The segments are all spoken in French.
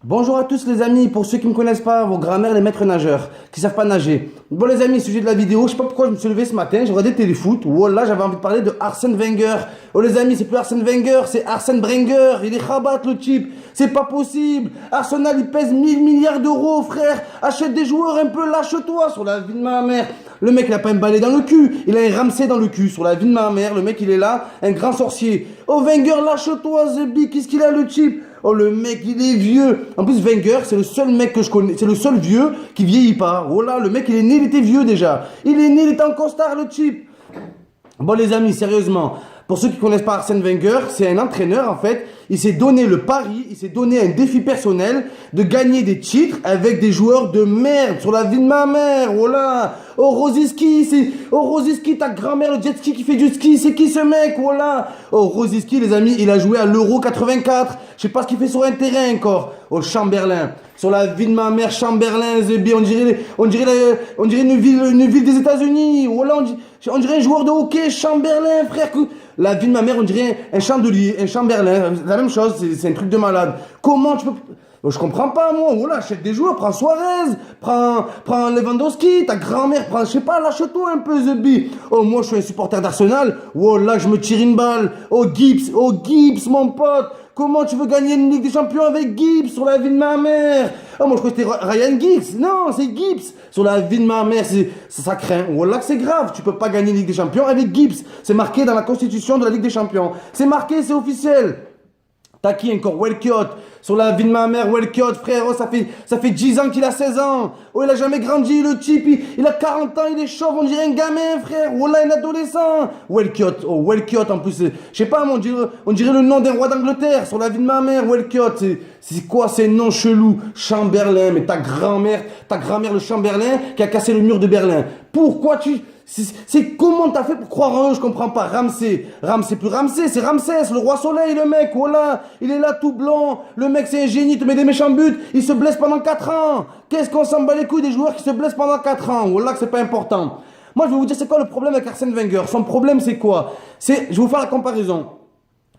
Bonjour à tous les amis, pour ceux qui ne me connaissent pas, vos grands-mères, les maîtres nageurs, qui savent pas nager. Bon les amis, sujet de la vidéo, je sais pas pourquoi je me suis levé ce matin, j'ai regardé Téléfoot, voilà, j'avais envie de parler de Arsène Wenger. Oh les amis, c'est plus Arsène Wenger, c'est Arsène Brenger, il est rabat le type, c'est pas possible. Arsenal il pèse 1000 milliards d'euros frère, achète des joueurs un peu, lâche-toi sur la vie de ma mère. Le mec il a pas un balai dans le cul, il a un Ramsey dans le cul, sur la vie de ma mère, le mec il est là, un grand sorcier. Oh Wenger, lâche-toi Zebi, qu'est-ce qu'il a le type? Oh le mec il est vieux. En plus Wenger c'est le seul mec que je connais, c'est le seul vieux qui vieillit pas. Oh là le mec il est né, il était vieux déjà. Il est né, il était en costard le type. Bon les amis, sérieusement, pour ceux qui ne connaissent pas Arsène Wenger, c'est un entraîneur en fait. Il s'est donné le pari, il s'est donné un défi personnel de gagner des titres avec des joueurs de merde sur la vie de ma mère. Oh là, oh Rosiski, ta grand-mère, le jet ski qui fait du ski, c'est qui ce mec? Oh là, oh Rosiski les amis, il a joué à l'Euro 84. Je sais pas ce qu'il fait sur un terrain encore. Oh Chamberlain, sur la vie de ma mère, Chamberlain, Zebi, on dirait une ville des États-Unis. Oh là, on dirait un joueur de hockey, Chamberlain, frère. La vie de ma mère, on dirait un chandelier, un Chamberlain. La même chose, c'est un truc de malade. Comment tu peux... Je comprends pas, moi. Oh là, achète des joueurs, prends Suarez, prends Lewandowski, ta grand-mère, prends, je sais pas, lâche-toi un peu, Zebi. Oh, moi, je suis un supporter d'Arsenal. Oh là, je me tire une balle. Oh, Gibbs, mon pote. Comment tu veux gagner une Ligue des Champions avec Gibbs sur la vie de ma mère? Oh, moi je crois que c'était Ryan Giggs. Non, c'est Gibbs sur la vie de ma mère. Ça craint. Voilà que c'est grave. Tu peux pas gagner une Ligue des Champions avec Gibbs. C'est marqué dans la constitution de la Ligue des Champions. C'est marqué, c'est officiel. T'as qui encore? Welkiot. Sur la vie de ma mère, Welkiot, frère. Oh, ça fait 10 ans qu'il a 16 ans. Oh, il a jamais grandi, le type. Il a 40 ans, il est chauve, on dirait un gamin, frère. Oh là, un adolescent. Welkiot. Oh, Welkiot, en plus. Je sais pas, mais on dirait le nom d'un roi d'Angleterre. Sur la vie de ma mère, Welkiot. C'est quoi ces noms chelous? Chamberlain. Mais ta grand-mère, le Chamberlain, qui a cassé le mur de Berlin. Pourquoi c'est comment t'as fait pour croire en eux, je comprends pas. Ramsey, plus Ramsey, c'est Ramsès, le roi soleil, le mec, voilà, il est là tout blanc, le mec c'est un génie, il te met des méchants buts, il se blesse pendant 4 ans. Qu'est-ce qu'on s'en bat les couilles des joueurs qui se blessent pendant 4 ans? Voilà que c'est pas important. Moi je vais vous dire c'est quoi le problème avec Arsène Wenger. Son problème c'est quoi? Je vais vous faire la comparaison.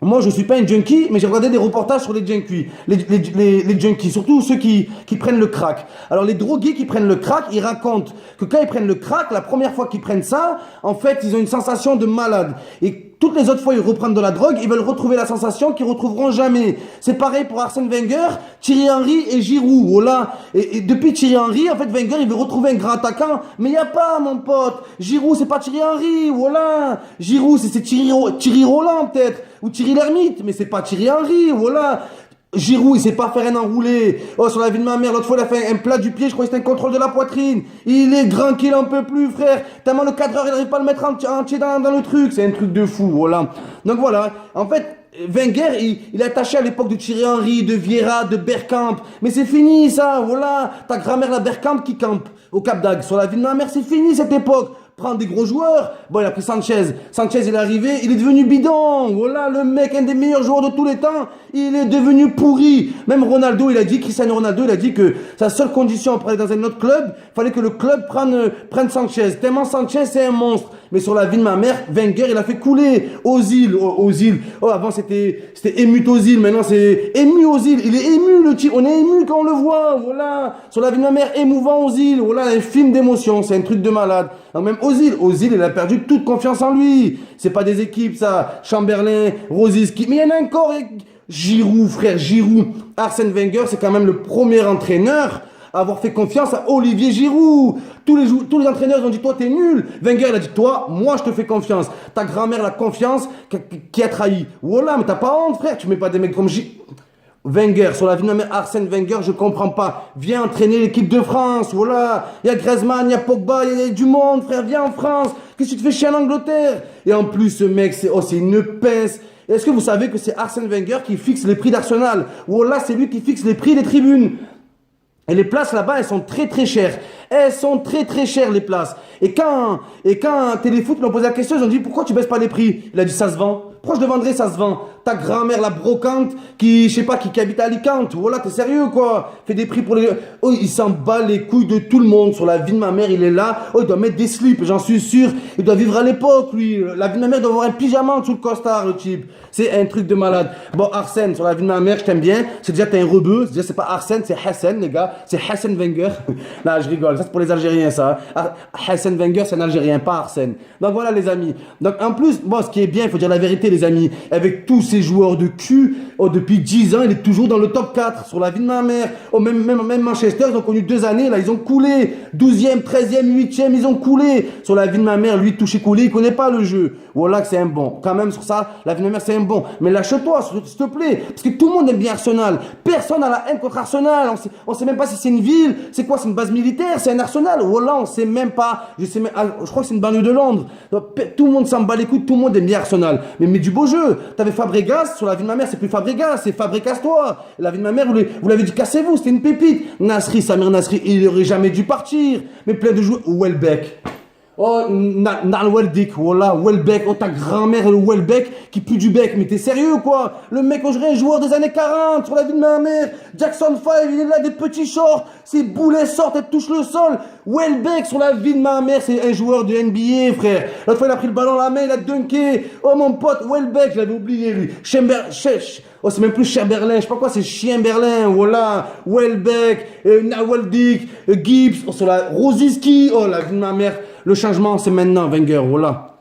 Moi, je suis pas un junkie, mais j'ai regardé des reportages sur les junkies. Les junkies, surtout ceux qui prennent le crack. Alors, les drogués qui prennent le crack, ils racontent que quand ils prennent le crack, la première fois qu'ils prennent ça, en fait, ils ont une sensation de malade. Et toutes les autres fois, ils reprennent de la drogue, ils veulent retrouver la sensation qu'ils retrouveront jamais. C'est pareil pour Arsène Wenger, Thierry Henry et Giroud. Voilà. Et depuis Thierry Henry, en fait, Wenger, il veut retrouver un grand attaquant, mais il n'y a pas, mon pote. Giroud, c'est pas Thierry Henry. Voilà. Giroud, c'est Thierry Roland, peut-être. Ou Thierry Lhermitte, mais c'est pas Thierry Henry, voilà. Giroud, il sait pas faire un enroulé. Oh, sur la vie de ma mère, l'autre fois, il a fait un plat du pied, je crois que c'était un contrôle de la poitrine. Il est grand qu'il en peut plus, frère. Tellement le cadreur, il n'arrive pas à le mettre entier dans le truc. C'est un truc de fou, voilà. Donc voilà, en fait, Wenger, il est attaché à l'époque de Thierry Henry, de Vieira, de Bergkamp. Mais c'est fini, ça, voilà. Ta grand-mère, la Bergkamp, qui campe au Cap d'Agde. Sur la vie de ma mère, c'est fini, cette époque. Prendre des gros joueurs. Bon, il a pris Sanchez. Sanchez, il est arrivé, il est devenu bidon. Voilà, le mec, un des meilleurs joueurs de tous les temps. Il est devenu pourri. Même Ronaldo, Cristiano Ronaldo, il a dit que sa seule condition pour aller dans un autre club, il fallait que le club prenne Sanchez. Tellement Sanchez, c'est un monstre. Mais sur la vie de ma mère, Wenger, il a fait couler Ozil. Oh, avant, c'était Émut Ozil. Maintenant, c'est ému Ozil. Il est ému, le type. On est ému quand on le voit. Voilà. Sur la vie de ma mère, émouvant Ozil. Voilà, un film d'émotion. C'est un truc de malade. Donc, même Ozil, il a perdu toute confiance en lui. C'est pas des équipes, ça. Chamberlain, Rosiski. Mais il y en a encore. Giroud, frère, Giroud. Arsène Wenger, c'est quand même le premier entraîneur à avoir fait confiance à Olivier Giroud. Tous les entraîneurs ont dit, toi, t'es nul. Wenger, il a dit, toi, moi, je te fais confiance. Ta grand-mère, la confiance qui a trahi. Voilà, mais t'as pas honte, frère. Tu mets pas des mecs comme Wenger, sur la vie de ma mère, Arsène Wenger, je comprends pas. Viens entraîner l'équipe de France, voilà. Il y a Griezmann, il y a Pogba, il y a du monde, frère, viens en France. Qu'est-ce que tu te fais chier en Angleterre? Et en plus, ce mec, c'est une pince. Est-ce que vous savez que c'est Arsène Wenger qui fixe les prix d'Arsenal? Voilà, c'est lui qui fixe les prix des tribunes. Et les places là-bas, elles sont très très chères. Elles sont très très chères les places. Et quand Téléfoot lui a posé la question, ils ont dit pourquoi tu baisses pas les prix? Il a dit ça se vend. Pourquoi je le vendrais, ça se vend? ta grand-mère, la brocante, qui, je sais pas, qui habite à Alicante. Voilà, t'es sérieux, quoi. Fait des prix pour les... Oh, il s'en bat les couilles de tout le monde. Sur la vie de ma mère, il est là. Oh, il doit mettre des slips, j'en suis sûr. Il doit vivre à l'époque, lui. La vie de ma mère doit avoir un pyjama sous le costard, le type. C'est un truc de malade. Bon, Arsène, sur la vie de ma mère, je t'aime bien. C'est déjà, t'es un rebeu. C'est pas Arsène, c'est Hassan, les gars. C'est Hassan Wenger. Non, je rigole. Ça, c'est pour les Algériens, ça. Hassan Wenger, c'est un Algérien, pas Arsène. Donc voilà, les amis. Donc en plus, bon, ce qui est bien, il faut dire la vérité, les amis. Avec tous ces joueurs de cul, oh, depuis 10 ans, il est toujours dans le top 4 sur la vie de ma mère. Oh, même Manchester, ils ont connu 2 années, là, ils ont coulé. 12e, 13e, 8e, ils ont coulé. Sur la vie de ma mère, lui, touché coulé, il connaît pas le jeu. Voilà que c'est un bon. Quand même, sur ça, la vie de ma mère, c'est un bon. Mais lâche-toi, s'il te plaît. Parce que tout le monde aime bien Arsenal. Personne n'a la haine contre Arsenal. On sait même pas si c'est une ville. C'est quoi, c'est une base militaire, c'est un Arsenal. Voilà, on sait même pas. Je crois que c'est une banlieue de Londres. Tout le monde s'en bat les couilles, tout le monde aime bien Arsenal. Mais du beau jeu. T'avais Fabregas, sur la vie de ma mère, c'est plus Fabregas, c'est Fabregas-toi. La vie de ma mère, vous l'avez dit, cassez-vous, c'était une pépite. Nasri, Samir Nasri, il aurait jamais dû partir. Mais plein de joueurs. Welbeck. Oh, Welbeck, voilà, Welbeck, oh ta grand-mère, le Welbeck qui pue du bec, mais t'es sérieux quoi? Le mec, on dirait un joueur des années 40 sur la vie de ma mère. Jackson 5, il est là, des petits shorts, ses boulets sortent, elle touche le sol. Welbeck sur la vie de ma mère, c'est un joueur de NBA, frère. L'autre fois, il a pris le ballon à la main, il a dunké. Oh mon pote, Welbeck, je l'avais oublié lui. Oh, c'est même plus Chamberlain, je sais pas quoi, c'est Chien Berlin, voilà. Welbeck, Nawaldik, Gibbs, oh, sur la Rosiski, oh la vie de ma mère. Le changement, c'est maintenant, Wenger, voilà.